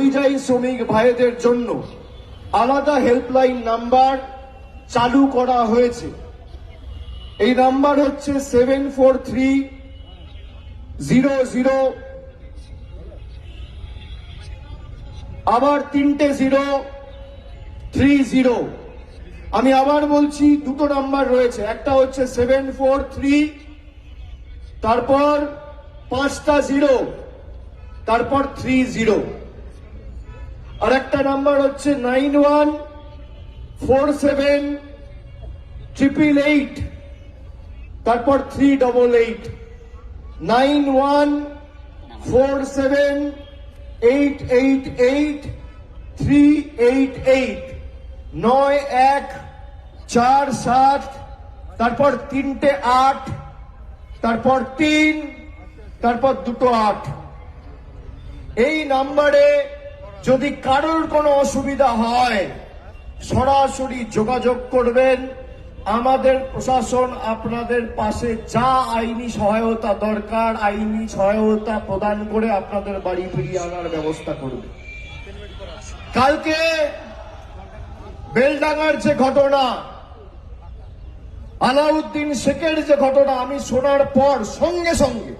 পরিযায়ী শ্রমিক ভাইদের জন্য আলাদা হেল্পলাইন নাম্বার চালু করা হয়েছে। এই নাম্বার হচ্ছে 743000, আবার 3030। আমি আবার বলছি, দুটো নাম্বার রয়েছে, একটা হচ্ছে 743, তারপর 5টা 0, তারপর 30, আর একটা নাম্বার হচ্ছে 91478888, তারপর 388, 9147888388, 9147, তারপর 3টে 8, তারপর 3, তারপর 2টো 8। এই নাম্বারে যদি কারোর কোনো অসুবিধা হয় সরাসরি যোগাযোগ করবেন। আমাদের প্রশাসন আপনাদের পাশে যা আইনি সহায়তা দরকার আইনি সহায়তা প্রদান করে আপনাদের বাড়ি ফিরিয়ে আনার ব্যবস্থা করবে। কালকে বেলডাঙ্গার যে ঘটনা, আলাউদ্দিন শেখের যে ঘটনা, আমি শোনার পর সঙ্গে সঙ্গে